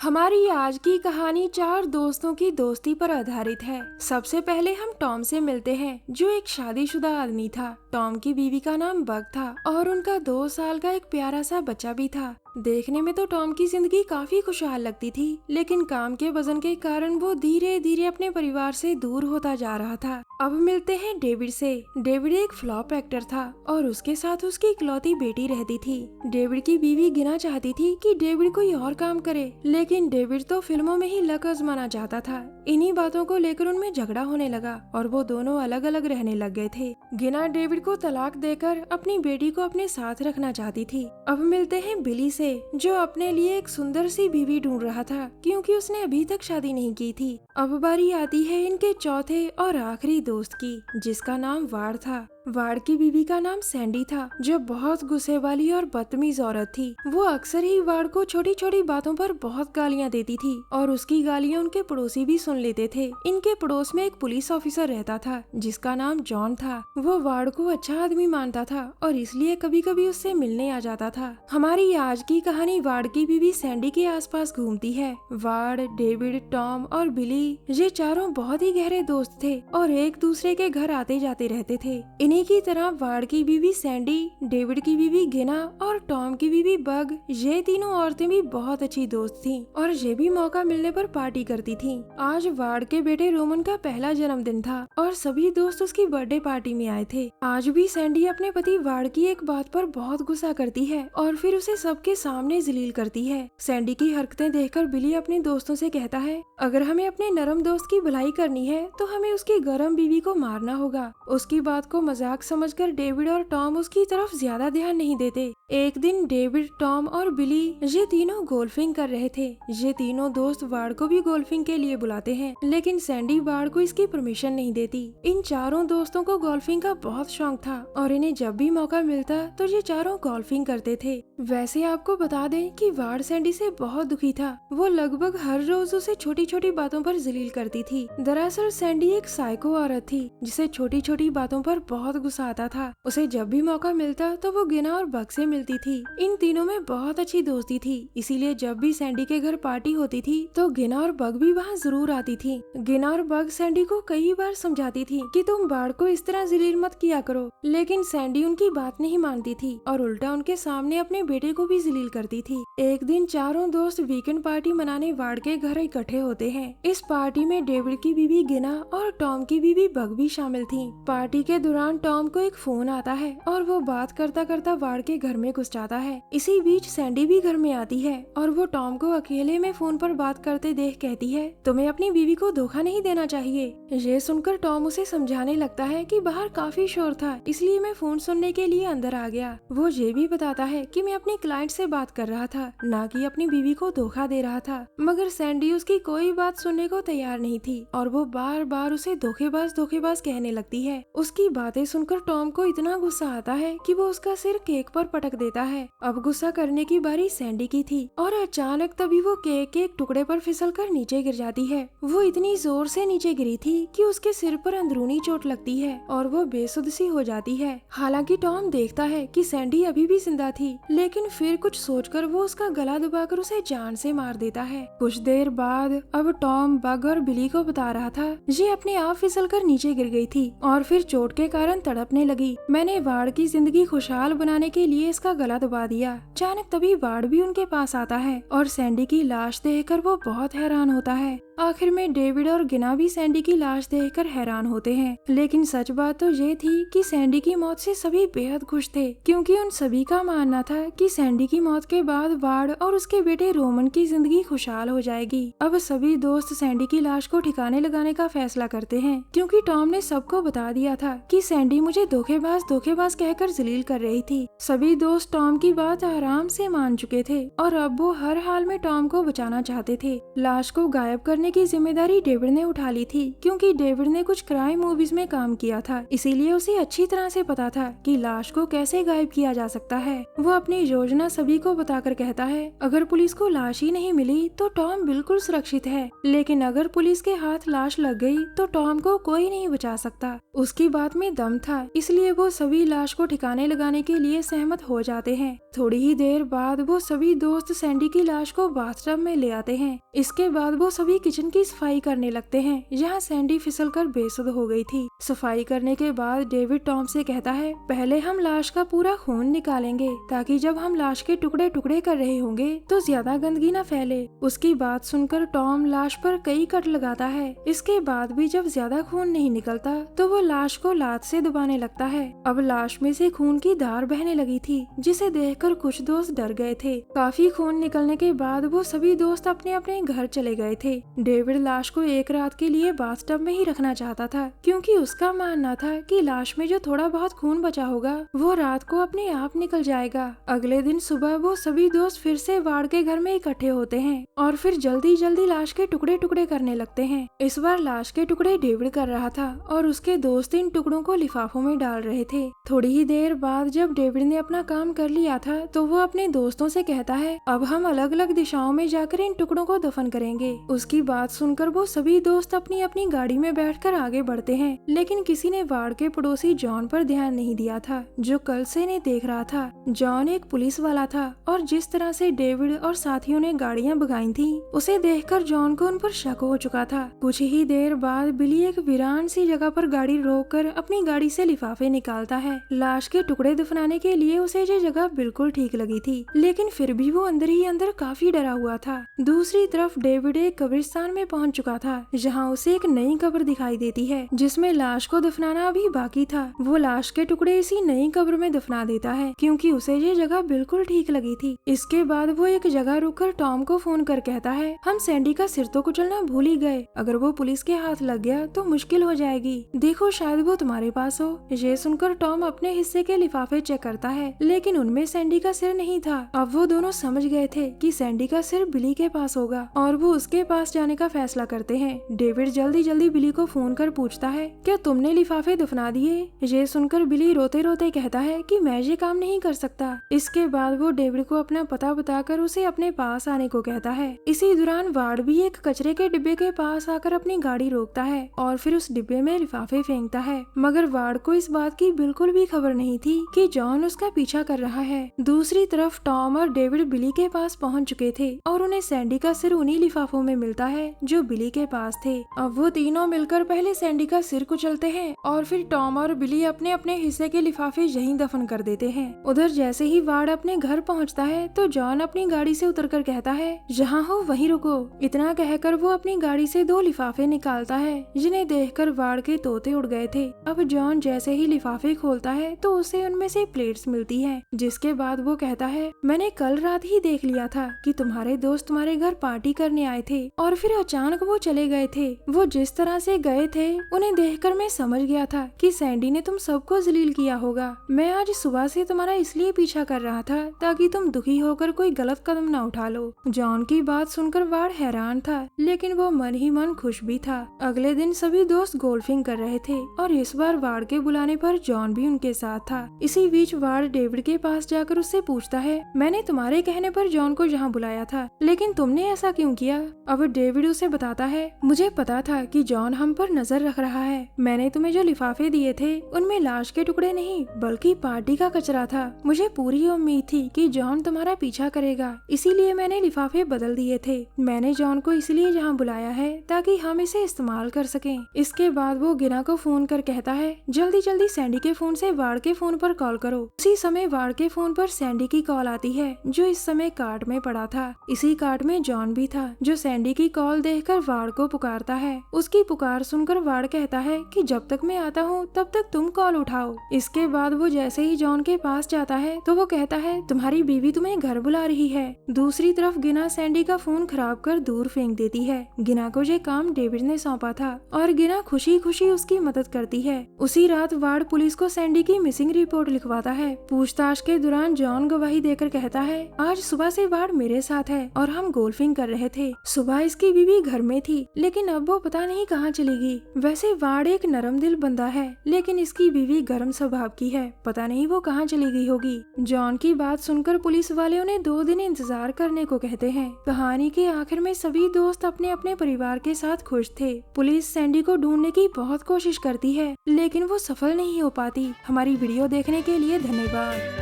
हमारी आज की कहानी चार दोस्तों की दोस्ती पर आधारित है। सबसे पहले हम टॉम से मिलते हैं, जो एक शादीशुदा आदमी था। टॉम की बीवी का नाम बग था और उनका 2 साल का एक प्यारा सा बच्चा भी था। देखने में तो टॉम की जिंदगी काफी खुशहाल लगती थी, लेकिन काम के वजन के कारण वो धीरे धीरे अपने परिवार से दूर होता जा रहा था। अब मिलते हैं डेविड से। डेविड एक फ्लॉप एक्टर था और उसके साथ उसकी इकलौती बेटी रहती थी। डेविड की बीवी गिना चाहती थी कि डेविड कोई और काम करे, लेकिन डेविड तो फिल्मों में ही लक आजमाना चाहता था। इन्हीं बातों को लेकर उनमें झगड़ा होने लगा और वो दोनों अलग अलग रहने लग गए थे। गिना डेविड को तलाक देकर अपनी बेटी को अपने साथ रखना चाहती थी। अब मिलते हैं बिली से, जो अपने लिए एक सुंदर सी बीवी ढूंढ रहा था, क्योंकि उसने अभी तक शादी नहीं की थी। अब बारी आती है इनके चौथे और आखिरी दोस्त की, जिसका नाम वार्ड था। वार्ड की बीवी का नाम सैंडी था, जो बहुत गुस्से वाली और बदतमीज औरत थी। वो अक्सर ही वार्ड को छोटी छोटी बातों पर बहुत गालियां देती थी और उसकी गालियां उनके पड़ोसी भी सुन लेते थे। इनके पड़ोस में एक पुलिस ऑफिसर रहता था, जिसका नाम जॉन था। वो वार्ड को अच्छा आदमी मानता था और इसलिए कभी कभी उससे मिलने आ जाता था। हमारी आज की कहानी वार्ड की बीवी सैंडी के आसपास घूमती है। वार्ड, डेविड, टॉम और बिली, ये चारों बहुत ही गहरे दोस्त थे और एक दूसरे के घर आते जाते रहते थे। इन्हीं की तरह वार्ड की बीवी सैंडी, डेविड की बीवी गिना और टॉम की बीवी बग, ये तीनों औरतें भी बहुत अच्छी दोस्त थीं और ये भी मौका मिलने पर पार्टी करती थीं। आज वार्ड के बेटे रोमन का पहला जन्मदिन था और सभी दोस्त उसकी बर्थडे पार्टी में आए थे। आज भी सैंडी अपने पति वार्ड की एक बात पर बहुत गुस्सा करती है और फिर उसे सबके सामने जलील करती है। सैंडी की हरकतें देखकर बिली अपने दोस्तों से कहता है, अगर हमें अपने नरम दोस्त की भलाई करनी है तो हमें उसकी गरम बीवी को मारना होगा। उसकी बात को मजाक समझकर डेविड और टॉम उसकी तरफ ज्यादा ध्यान नहीं देते। एक दिन डेविड, टॉम और बिली ये तीनों गोल्फिंग कर रहे थे। ये तीनों दोस्त वार्ड को भी गोल्फिंग के लिए बुलाते हैं, लेकिन सैंडी वार्ड को इसकी परमिशन नहीं देती। इन चारों दोस्तों को गोल्फिंग का बहुत शौक था और इन्हें जब भी मौका मिलता तो ये चारों गोल्फिंग करते थे। वैसे आपको बता दें कि वार्ड सैंडी से बहुत दुखी था। वो लगभग हर रोज उसे छोटी छोटी बातों पर जलील करती थी। दरअसल सैंडी एक साइको औरत थी, जिसे छोटी छोटी बातों पर बहुत गुस्सा आता था। उसे जब भी मौका मिलता तो वो गिना और बग से मिलती थी। इन तीनों में बहुत अच्छी दोस्ती थी, इसीलिए जब भी सैंडी के घर पार्टी होती थी तो गिना और बग भी वहाँ जरूर आती थी। गिना और बग सैंडी को कई बार समझाती थी कि तुम बाढ़ को इस तरह जलील मत किया करो, लेकिन सैंडी उनकी बात नहीं मानती थी और उल्टा उनके सामने अपने बेटे को भी जलील करती थी। एक दिन चारों दोस्त वीकेंड पार्टी मनाने वार्ड के घर इकट्ठे होते हैं। इस पार्टी में डेविड की बीवी गिना और टॉम की बीवी बग भी शामिल थी। पार्टी के दौरान टॉम को एक फोन आता है और वो बात करता करता वार्ड के घर में घुस जाता है। इसी बीच सैंडी भी घर में आती है और वो टॉम को अकेले में फोन पर बात करते देख कहती है, तुम्हें अपनी बीवी को धोखा नहीं देना चाहिए। ये सुनकर टॉम उसे समझाने लगता है कि बाहर काफी शोर था, इसलिए मैं फोन सुनने के लिए अंदर आ गया। वो ये भी बताता है कि मैं अपने क्लाइंट से बात कर रहा था, ना कि अपनी बीवी को धोखा दे रहा था। मगर सैंडी उसकी कोई बात सुनने को तैयार नहीं थी और वो बार बार उसे धोखेबाज धोखेबाज कहने लगती है। उसकी बातें सुनकर टॉम को इतना गुस्सा आता है कि वो उसका सिर केक पर पटक देता है। अब गुस्सा करने की बारी सैंडी की थी और अचानक तभी वो केक के एक टुकड़े पर फिसलकर नीचे गिर जाती है। वो इतनी जोर से नीचे गिरी थी कि उसके सिर पर अंदरूनी चोट लगती है और वो बेसुध सी हो जाती है। हालांकि टॉम देखता है कि सैंडी अभी भी जिंदा थी, लेकिन फिर कुछ सोचकर वो उसका गला दबाकर उसे जान से मार देता है। कुछ देर बाद अब टॉम बग और बिली को बता रहा था, ये अपने आप फिसलकर नीचे गिर गई थी और फिर चोट के कारण तड़पने लगी। मैंने वार्ड की जिंदगी खुशहाल बनाने के लिए इसका गला दबा दिया। अचानक तभी वार्ड भी उनके पास आता है और सैंडी की लाश देखकर वो बहुत हैरान होता है। आखिर में डेविड और गिना भी सैंडी की लाश देखकर हैरान होते हैं, लेकिन सच बात तो ये थी कि सैंडी की मौत से सभी बेहद खुश थे, क्योंकि उन सभी का मानना था कि सैंडी की मौत के बाद वार्ड और उसके बेटे रोमन की जिंदगी खुशहाल हो जाएगी। अब सभी दोस्त सैंडी की लाश को ठिकाने लगाने का फैसला करते हैं, क्योंकि टॉम ने सबको बता दिया था कि सैंडी मुझे धोखेबाज धोखेबाज कहकर जलील कर रही थी। सभी दोस्त टॉम की बात आराम से मान चुके थे और अब वो हर हाल में टॉम को बचाना चाहते थे। लाश को गायब करने की जिम्मेदारी डेविड ने उठा ली थी, क्योंकि डेविड ने कुछ क्राइम मूवीज में काम किया था, इसीलिए उसे अच्छी तरह से पता था कि लाश को कैसे गायब किया जा सकता है। वो अपनी योजना सभी को बताकर कहता है, अगर पुलिस को लाश ही नहीं मिली तो टॉम बिल्कुल सुरक्षित है, लेकिन अगर पुलिस के हाथ लाश लग गई तो टॉम को कोई नहीं बचा सकता। उसकी बात में दम था, इसलिए वो सभी लाश को ठिकाने लगाने के लिए सहमत हो जाते हैं। थोड़ी ही देर बाद वो सभी दोस्त सैंडी की लाश को बाथटब में ले आते हैं। इसके बाद वो सभी किचन की सफाई करने लगते हैं, जहाँ सैंडी फिसलकर बेसुध हो गई थी। सफाई करने के बाद डेविड टॉम से कहता है, पहले हम लाश का पूरा खून निकालेंगे ताकि जब हम लाश के टुकड़े टुकड़े कर रहे होंगे तो ज्यादा गंदगी न फैले। उसकी बात सुनकर टॉम लाश पर कई कट लगाता है। इसके बाद भी जब ज्यादा खून नहीं निकलता तो वो लाश को लात से दबाने लगता है। अब लाश में से खून की धार बहने लगी थी, जिसे देखकर कुछ दोस्त डर गए थे। काफी खून निकलने के बाद वो सभी दोस्त अपने अपने घर चले गए थे। डेविड लाश को एक रात के लिए बाथटब में ही रखना चाहता था, क्योंकि उसका मानना था कि लाश में जो थोड़ा बहुत खून बचा होगा वो रात को अपने आप निकल जाएगा। अगले दिन सुबह वो सभी दोस्त फिर से वार्ड के घर में इकट्ठे होते हैं और फिर जल्दी जल्दी लाश के टुकड़े टुकड़े करने लगते हैं। इस बार लाश के टुकड़े डेविड कर रहा था और उसके दोस्त इन टुकड़ों को लिफाफों में डाल रहे थे। थोड़ी ही देर बाद जब डेविड ने अपना काम कर लिया था तो वो अपने दोस्तों से कहता है, अब हम अलग अलग दिशाओं में जाकर इन टुकड़ों को दफन करेंगे। उसकी बात सुनकर वो सभी दोस्त अपनी अपनी गाड़ी में बैठकर आगे बढ़ते हैं, लेकिन किसी ने वार्ड के पड़ोसी जॉन पर ध्यान नहीं दिया था, जो कल से इन्हें देख रहा था। जॉन एक पुलिस वाला था और जिस तरह से डेविड और साथियों ने गाड़ियां भगाई थी, उसे देखकर जॉन को उन पर शक हो चुका था। कुछ ही देर बाद बिली एक वीरान सी जगह पर गाड़ी रोककर अपनी गाड़ी से लिफाफे निकालता है। लाश के टुकड़े दफनाने के लिए उसे ये जगह बिल्कुल ठीक लगी थी, लेकिन फिर भी वो अंदर ही अंदर काफी डरा हुआ था। दूसरी तरफ डेविड एक कब्रिस्तान में पहुंच चुका था, जहां उसे एक नई कब्र दिखाई देती है जिसमें लाश को दफनाना अभी बाकी था। वो लाश के टुकड़े इसी नई कब्र में दफना देता है, क्योंकि उसे ये जगह बिल्कुल ठीक लगी थी। इसके बाद वो एक जगह रुककर टॉम को फोन कर कहता है, हम सैंडी का सिर तो कुचलना भूल ही गए, अगर वो पुलिस के हाथ लग गया तो मुश्किल हो जाएगी, देखो शायद वो तुम्हारे पास हो। ये सुनकर टॉम अपने हिस्से के लिफाफे चेक करता है, लेकिन उनमें सैंडी का सिर नहीं था। अब वो दोनों समझ गए थे कि सैंडी का सिर बिली के पास होगा और वो उसके पास जाने का फैसला करते हैं। डेविड जल्दी जल्दी बिली को फोन कर पूछता है, क्या तुमने लिफाफे दफना दिए? ये सुनकर बिली रोते रोते कहता है कि मैं ये काम नहीं कर सकता। इसके बाद वो डेविड को अपना पता बताकर उसे अपने पास आने को कहता है। इसी दौरान वार्ड भी एक कचरे के डिब्बे के पास आकर अपनी गाड़ी रोकता है और फिर उस डिब्बे में लिफाफे फेंकता है, मगर वार्ड को इस बात की बिल्कुल भी खबर नहीं थी कि जॉन उसका पीछा कर रहा है। दूसरी तरफ टॉम और डेविड बिली के पास पहुंच चुके थे और उन्हें सैंडी का सिर उन्हीं लिफाफों में मिलता है जो बिली के पास थे। अब वो तीनों मिलकर पहले सैंडी का सिर कुचलते हैं और फिर टॉम और बिली अपने अपने हिस्से के लिफाफे यहीं दफन कर देते हैं। उधर जैसे ही वार्ड अपने घर पहुंचता है तो जॉन अपनी गाड़ी से उतरकर कहता है, जहाँ हो वहीं रुको। इतना कहकर वो अपनी गाड़ी से 2 लिफाफे निकालता है, जिन्हें देखकर वार्ड के तोते उड़ गए थे। अब जॉन जैसे ही लिफाफे खोलता है तो उसे उनमें से प्लेट्स मिलती है, जिसके बाद वो कहता है, मैंने कल रात ही देख लिया था कि तुम्हारे दोस्त तुम्हारे घर पार्टी करने आए थे और फिर अचानक वो चले गए थे। वो जिस तरह से गए थे उन्हें देखकर मैं समझ गया था कि सैंडी ने तुम सबको जलील किया होगा। मैं आज सुबह से तुम्हारा इसलिए पीछा कर रहा था ताकि तुम दुखी होकर कोई गलत कदम न उठा लो। जॉन की बात सुनकर वार्ड हैरान था, लेकिन वो मन ही मन खुश भी था। अगले दिन सभी दोस्त गोल्फिंग कर रहे थे और इस बार वार्ड के बुलाने पर जॉन भी उनके साथ था। इसी बीच वार्ड डेविड के पास जाकर उससे पूछता है, मैंने तुम्हारे कहने पर जॉन को यहाँ बुलाया था, लेकिन तुमने ऐसा क्यों किया? अब डेविड उसे बताता है, मुझे पता था कि जॉन हम पर नजर रख रहा है। मैंने तुम्हें जो लिफाफे दिए थे उनमें लाश के टुकड़े नहीं बल्कि पार्टी का कचरा था। मुझे पूरी उम्मीद थी कि जॉन तुम्हारा पीछा करेगा, इसीलिए मैंने लिफाफे बदल दिए थे। मैंने जॉन को इसलिए यहाँ बुलाया है ताकि हम इसे इस्तेमाल कर सकें। इसके बाद वो गिना को फोन कर कहता है, जल्दी जल्दी सैंडी के फोन से वार्ड के फोन पर कॉल करो। उसी समय वार्ड के फोन पर सैंडी की कॉल आती है, जो इस समय कार्ट में पड़ा था। इसी कार्ट में जॉन भी था, जो सैंडी की कॉल देखकर वार्ड को पुकारता है। उसकी पुकार सुनकर वार्ड कहता है कि जब तक मैं आता हूँ तब तक तुम कॉल उठाओ। इसके बाद वो जैसे ही जॉन के पास जाता है तो वो कहता है, तुम्हारी बीवी तुम्हें घर बुला रही है। दूसरी तरफ गिना सैंडी का फोन खराब कर दूर फेंक देती है। गिना को ये काम डेविड ने सौंपा था और गिना खुशी खुशी उसकी मदद करती है। उसी रात वार्ड पुलिस को सैंडी की मिसिंग रिपोर्ट लिखवाता है। पूछताछ के दौरान जॉन गवाही देकर कहता है, आज सुबह से वार्ड मेरे साथ है और हम गोल्फिंग कर रहे थे। सुबह इसकी बीवी घर में थी, लेकिन अब वो पता नहीं कहाँ चली गई। वैसे वार्ड एक नरम दिल बंदा है, लेकिन इसकी बीवी गर्म स्वभाव की है, पता नहीं वो कहाँ चली गई होगी। जॉन की बात सुनकर पुलिस वाले उन्हें 2 दिन इंतजार करने को कहते हैं। कहानी के आखिर में सभी दोस्त अपने अपने परिवार के साथ खुश थे। पुलिस सैंडी को ढूंढने की बहुत कोशिश करती है, लेकिन वो सफल नहीं हो पाती। हमारी वीडियो देखने के लिए धन्यवाद।